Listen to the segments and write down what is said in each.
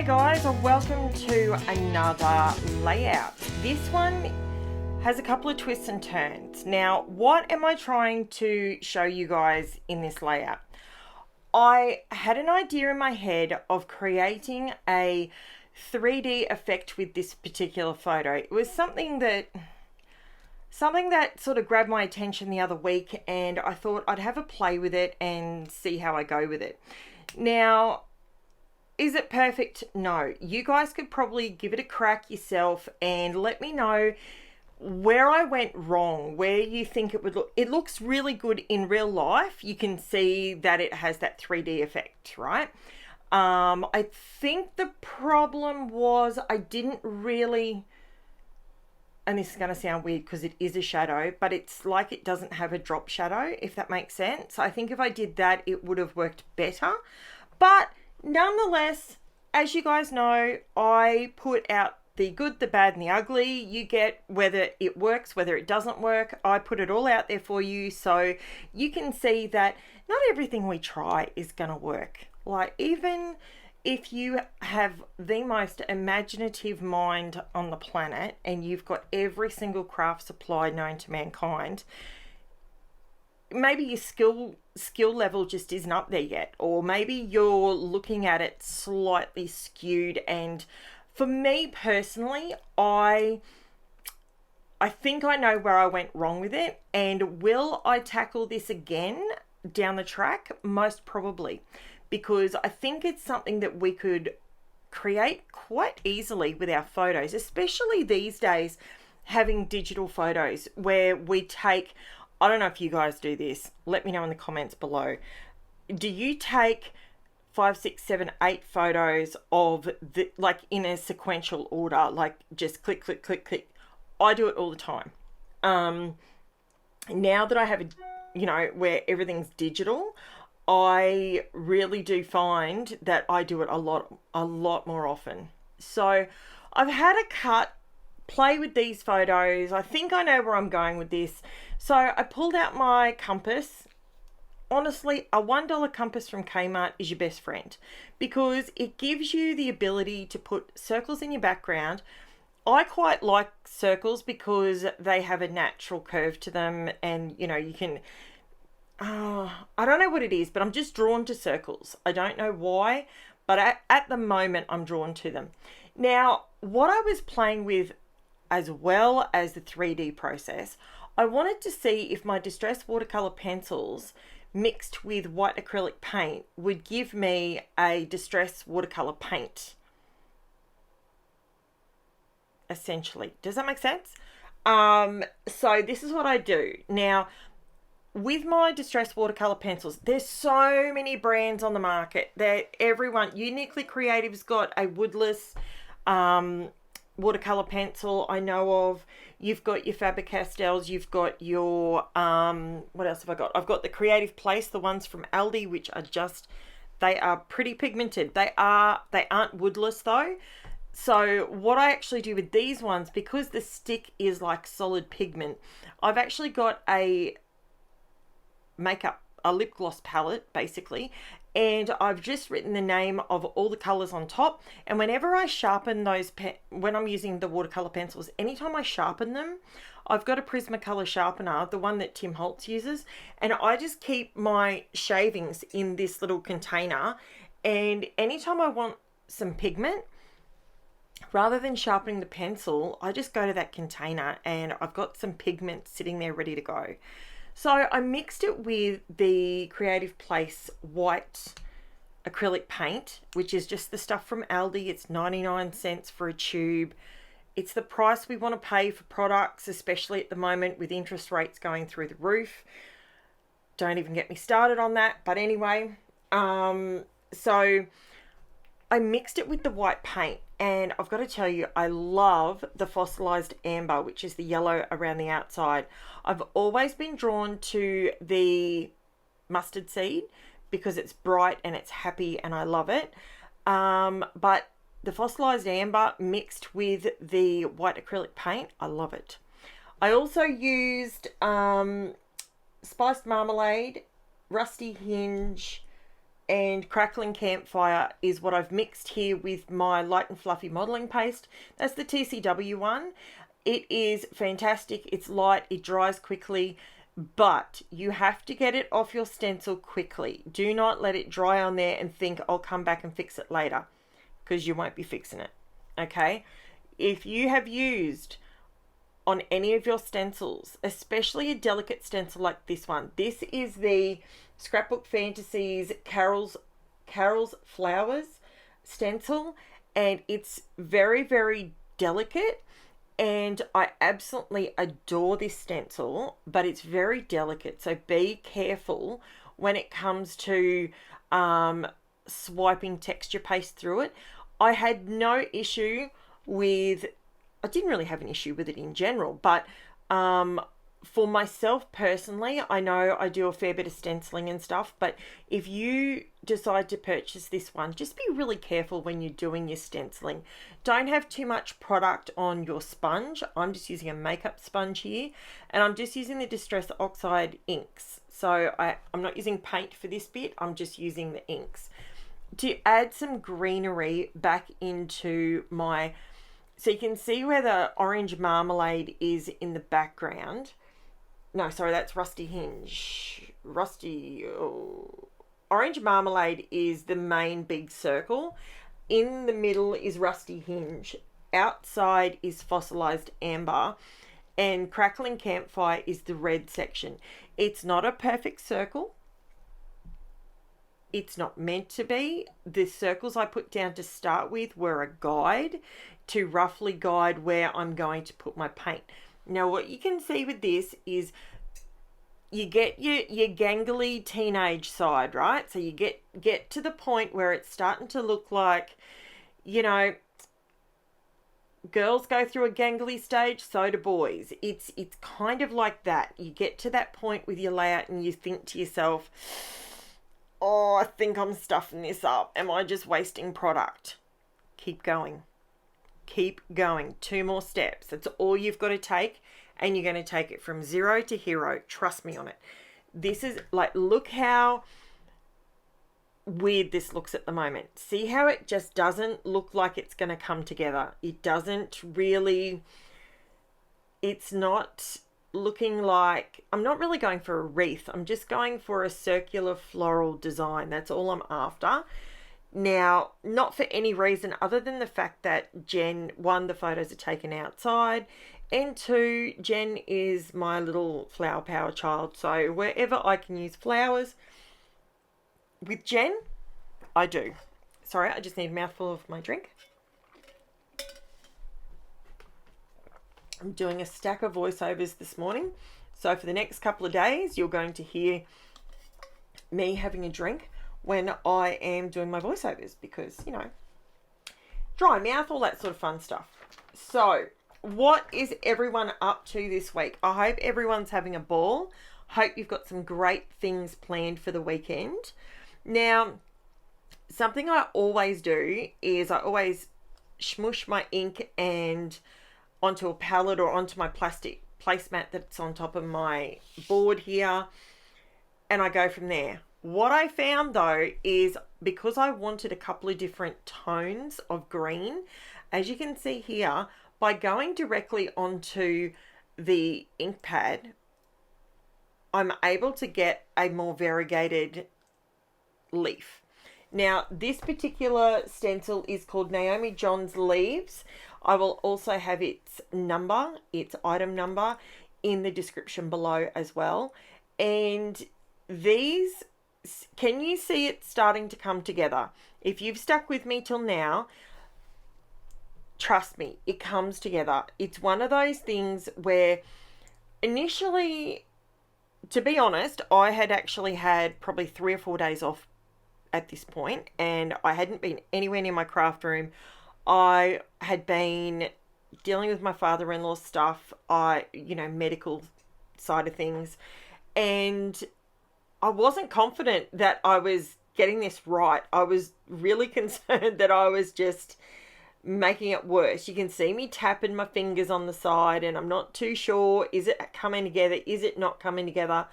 G'day guys, and welcome to another layout. This one has a couple of twists and turns. Now, what am I trying to show you guys in this layout? I had an idea in my head of creating a 3D effect with this particular photo. It was something that sort of grabbed my attention the other week, and I thought I'd have a play with it and see how I go with it. Now, is it perfect? No. You guys could probably give it a crack yourself and let me know where I went wrong, where you think it would look. It looks really good in real life. You can see that it has that 3D effect, right? I think the problem was I didn't really, and this is going to sound weird because it is a shadow, but it's like it doesn't have a drop shadow, if that makes sense. I think if I did that, it would have worked better. But nonetheless, as you guys know, I put out the good, the bad, and the ugly. You get whether it works, whether it doesn't work. I put it all out there for you so you can see that not everything we try is going to work. Like, even if you have the most imaginative mind on the planet and you've got every single craft supply known to mankind, maybe your skill level just isn't up there yet, or maybe you're looking at it slightly skewed. And for me personally, I think I know where I went wrong with it. And will I tackle this again down the track? Most probably, because I think it's something that we could create quite easily with our photos, especially these days, having digital photos where we take, I don't know if you guys do this. Let me know in the comments below. Do you take 5, 6, 7, 8 photos of the, like, in a sequential order, like just click, click, click, click? I do it all the time. Now that I have where everything's digital, I really do find that I do it a lot more often. So I've had a play with these photos. I think I know where I'm going with this. So I pulled out my compass. Honestly, a $1 compass from Kmart is your best friend because it gives you the ability to put circles in your background. I quite like circles because they have a natural curve to them, and you can, I don't know what it is, but I'm just drawn to circles. I don't know why, but at the moment I'm drawn to them. Now, what I was playing with as well as the 3D process, I wanted to see if my distress watercolor pencils mixed with white acrylic paint would give me a distress watercolor paint, essentially. Does that make sense? So this is what I do. Now, with my distress watercolor pencils, there's so many brands on the market that everyone, Uniquely Creative's got a woodless watercolor pencil I know of. You've got your Faber-Castells, you've got your what else have I got? I've got the Creative Place, the ones from Aldi, which are they are pretty pigmented. They aren't woodless though. So what I actually do with these ones, because the stick is like solid pigment, I've actually got a lip gloss palette basically, and I've just written the name of all the colors on top. And whenever I sharpen those, when I'm using the watercolor pencils, anytime I sharpen them, I've got a Prismacolor sharpener, the one that Tim Holtz uses, and I just keep my shavings in this little container. And anytime I want some pigment, rather than sharpening the pencil, I just go to that container and I've got some pigment sitting there ready to go. So I mixed it with the Creative Place white acrylic paint, which is just the stuff from Aldi. It's 99 cents for a tube. It's the price we want to pay for products, especially at the moment with interest rates going through the roof. Don't even get me started on that. But anyway, so I mixed it with the white paint, and I've got to tell you, I love the fossilized amber, which is the yellow around the outside. I've always been drawn to the mustard seed because it's bright and it's happy and I love it. But the fossilized amber mixed with the white acrylic paint, I love it. I also used spiced marmalade, rusty hinge, and Crackling Campfire is what I've mixed here with my Light and Fluffy modelling paste. That's the TCW one. It is fantastic. It's light, it dries quickly, but you have to get it off your stencil quickly. Do not let it dry on there and think I'll come back and fix it later, because you won't be fixing it. Okay? If you have used on any of your stencils, especially a delicate stencil like this one, this is the Scrapbook Fantasies Carol's Flowers stencil, and it's very, very delicate, and I absolutely adore this stencil, but it's very delicate, so be careful when it comes to swiping texture paste through it. I had no issue with, I didn't really have an issue with it in general, but for myself personally, I know I do a fair bit of stenciling and stuff, but if you decide to purchase this one, just be really careful when you're doing your stenciling. Don't have too much product on your sponge. I'm just using a makeup sponge here, and I'm just using the Distress Oxide inks. So I'm not using paint for this bit, I'm just using the inks. To add some greenery back into my, so you can see where the orange marmalade is in the background. No, sorry, that's Rusty Hinge. Orange marmalade is the main big circle. In the middle is Rusty Hinge. Outside is Fossilized Amber. And Crackling Campfire is the red section. It's not a perfect circle. It's not meant to be. The circles I put down to start with were a guide to roughly guide where I'm going to put my paint. Now what you can see with this is you get your gangly teenage side, right? So you get to the point where it's starting to look like, you know, girls go through a gangly stage, so do boys. It's kind of like that. You get to that point with your layout and you think to yourself, oh, I think I'm stuffing this up. Am I just wasting product? Keep going. Keep going. 2 more steps. That's all you've got to take, and you're going to take it from 0 to hero. Trust me on it. This is like, look how weird this looks at the moment. See how it just doesn't look like it's going to come together. It doesn't really, it's not looking like, I'm not really going for a wreath. I'm just going for a circular floral design. That's all I'm after. Now, not for any reason other than the fact that Jen, 1, the photos are taken outside, and 2, Jen is my little flower power child. So wherever I can use flowers with Jen, I do. Sorry, I just need a mouthful of my drink. I'm doing a stack of voiceovers this morning. So for the next couple of days, you're going to hear me having a drink when I am doing my voiceovers because, you know, dry mouth, all that sort of fun stuff. So what is everyone up to this week? I hope everyone's having a ball. Hope you've got some great things planned for the weekend. Now, something I always do is I always smush my ink and onto a palette or onto my plastic placemat that's on top of my board here, and I go from there. What I found though is because I wanted a couple of different tones of green, as you can see here, by going directly onto the ink pad, I'm able to get a more variegated leaf. Now, this particular stencil is called NAOMI-JONS Leaves. I will also have its number, its item number, in the description below as well. And these, can you see it starting to come together? If you've stuck with me till now, trust me, it comes together. It's one of those things where initially, to be honest, I had actually had probably 3 or 4 days off at this point, and I hadn't been anywhere near my craft room. I had been dealing with my father-in-law's stuff, medical side of things, and I wasn't confident that I was getting this right. I was really concerned that I was just making it worse. You can see me tapping my fingers on the side, and I'm not too sure, is it coming together? Is it not coming together?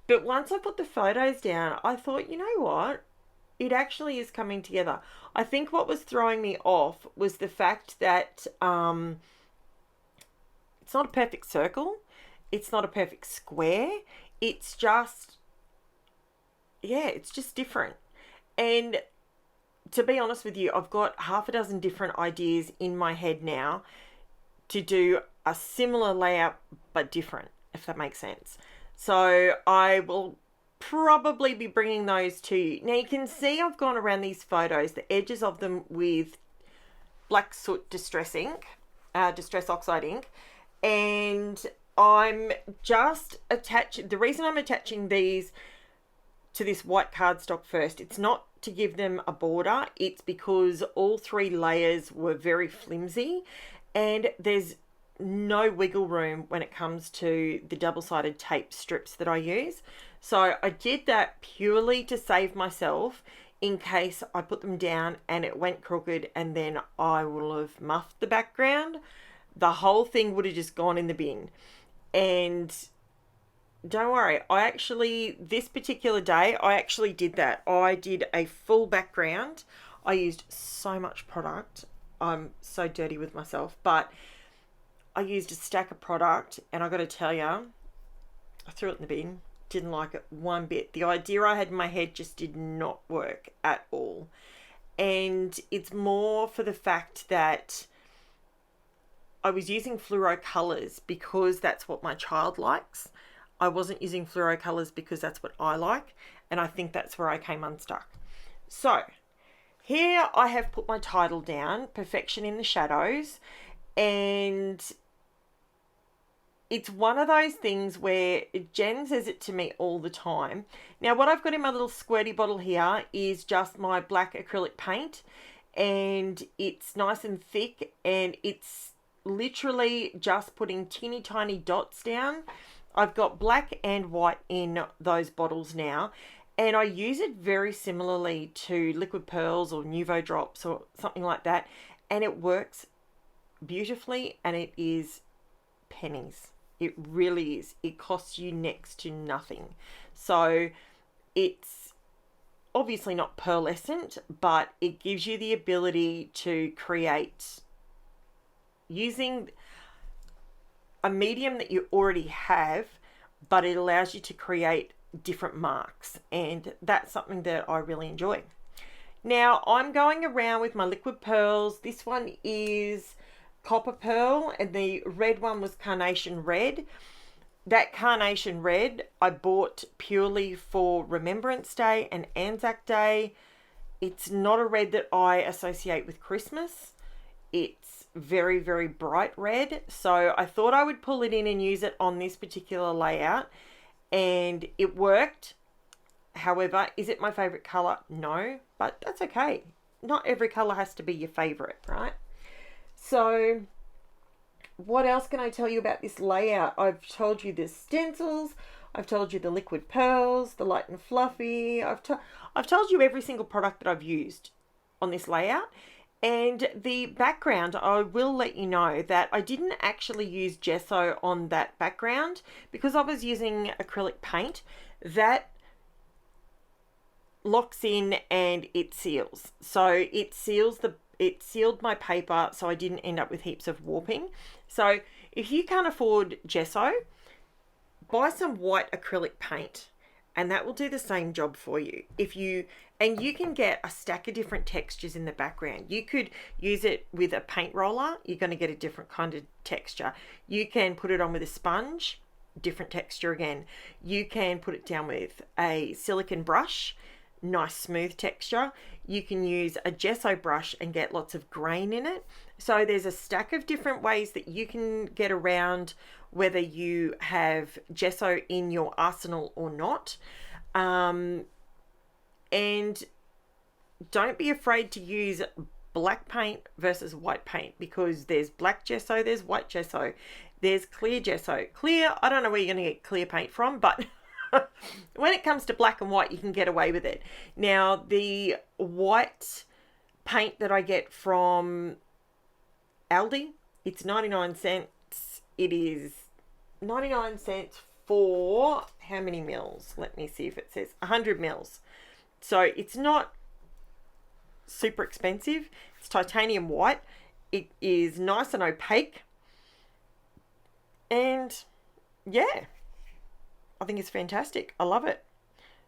But once I put the photos down, I thought, you know what? It actually is coming together. I think what was throwing me off was the fact that it's not a perfect circle. It's not a perfect square. It's just, yeah, it's just different. And to be honest with you, I've got half a dozen different ideas in my head now to do a similar layout but different, if that makes sense. So I will probably be bringing those to you. Now you can see I've gone around these photos, the edges of them, with black soot distress ink, distress oxide ink, and I'm just attaching, the reason I'm attaching these to this white cardstock first, it's not to give them a border, it's because all three layers were very flimsy and there's no wiggle room when it comes to the double-sided tape strips that I use. So I did that purely to save myself in case I put them down and it went crooked and then I will have muffed the background. The whole thing would have just gone in the bin. And don't worry, I actually, this particular day, I actually did that. I did a full background. I used so much product. I'm so dirty with myself, but I used a stack of product and I got to tell you, I threw it in the bin. Didn't like it one bit. The idea I had in my head just did not work at all. And it's more for the fact that I was using fluoro colours because that's what my child likes. I wasn't using fluoro colours because that's what I like. And I think that's where I came unstuck. So here I have put my title down, Perfection in the Shadows. And it's one of those things where Jen says it to me all the time. Now, what I've got in my little squirty bottle here is just my black acrylic paint, and it's nice and thick, and it's literally just putting teeny tiny dots down. I've got black and white in those bottles now, and I use it very similarly to Liquid Pearls or Nuvo Drops or something like that, and it works beautifully, and it is pennies. It really is. It costs you next to nothing. So it's obviously not pearlescent, but it gives you the ability to create using a medium that you already have, but it allows you to create different marks, and that's something that I really enjoy. Now I'm going around with my Liquid Pearls. This one is Copper Pearl, and the red one was Carnation Red. That Carnation Red I bought purely for Remembrance Day and Anzac Day. It's not a red that I associate with Christmas. It's very, very bright red. So I thought I would pull it in and use it on this particular layout, and it worked. However, is it my favorite color? No, but that's okay. Not every color has to be your favorite, right? So what else can I tell you about this layout? I've told you the stencils, I've told you the Liquid Pearls, the Light and Fluffy. I've told you every single product that I've used on this layout. And the background, I will let you know that I didn't actually use gesso on that background because I was using acrylic paint. That locks in and it seals. So it sealed my paper, so I didn't end up with heaps of warping. So if you can't afford gesso, buy some white acrylic paint and that will do the same job for you. And you can get a stack of different textures in the background. You could use it with a paint roller, you're going to get a different kind of texture. You can put it on with a sponge, different texture again. You can put it down with a silicone brush, nice smooth texture. You can use a gesso brush and get lots of grain in it. So there's a stack of different ways that you can get around whether you have gesso in your arsenal or not. And don't be afraid to use black paint versus white paint, because there's black gesso, there's white gesso, there's clear gesso. Clear, I don't know where you're going to get clear paint from, but when it comes to black and white, you can get away with it. Now, the white paint that I get from Aldi, it's 99 cents. It is 99 cents for how many mils? Let me see if it says 100 mils. So it's not super expensive. It's titanium white. It is nice and opaque. And yeah, I think it's fantastic. I love it.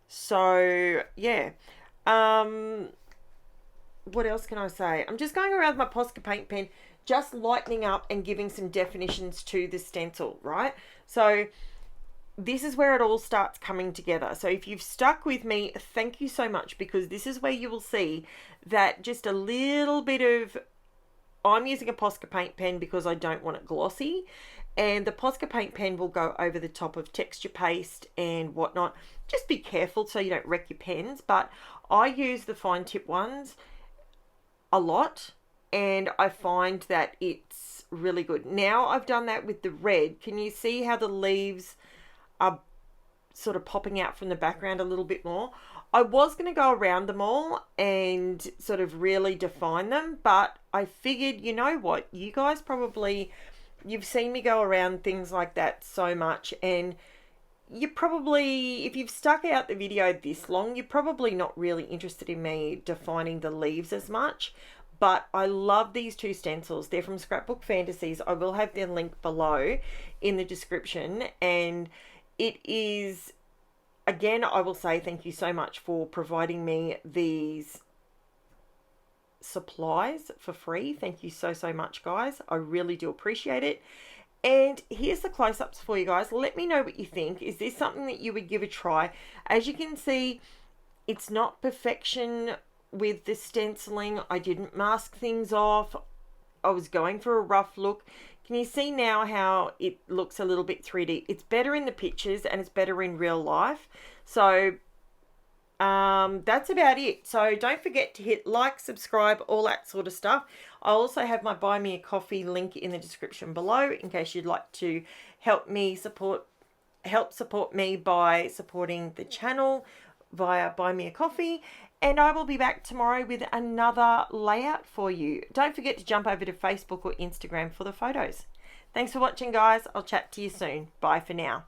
So yeah. What else can I say? I'm just going around with my Posca paint pen, just lightening up and giving some definitions to the stencil, right? So this is where it all starts coming together. So if you've stuck with me, thank you so much, because this is where you will see that just a little bit of, I'm using a Posca paint pen because I don't want it glossy, and the Posca paint pen will go over the top of texture paste and whatnot. Just be careful so you don't wreck your pens, but I use the fine tip ones a lot, and I find that it's really good. Now I've done that with the red. Can you see how the leaves are sort of popping out from the background a little bit more? I was going to go around them all and sort of really define them, but I figured, you know what, you guys probably, you've seen me go around things like that so much, and you probably, if you've stuck out the video this long, you're probably not really interested in me defining the leaves as much. But I love these two stencils. They're from Scrapbook Fantasies. I will have their link below in the description. And it is, again, I will say thank you so much for providing me these supplies for free. Thank you so, so much, guys. I really do appreciate it. And here's the close-ups for you guys. Let me know what you think. Is this something that you would give a try? As you can see, it's not perfection with the stenciling. I didn't mask things off. I was going for a rough look. Can you see now how it looks a little bit 3D? It's better in the pictures and it's better in real life. So that's about it. So don't forget to hit like, subscribe, all that sort of stuff. I also have my Buy Me a Coffee link in the description below in case you'd like to help support me by supporting the channel via Buy Me a Coffee. And I will be back tomorrow with another layout for you. Don't forget to jump over to Facebook or Instagram for the photos. Thanks for watching, guys. I'll chat to you soon. Bye for now.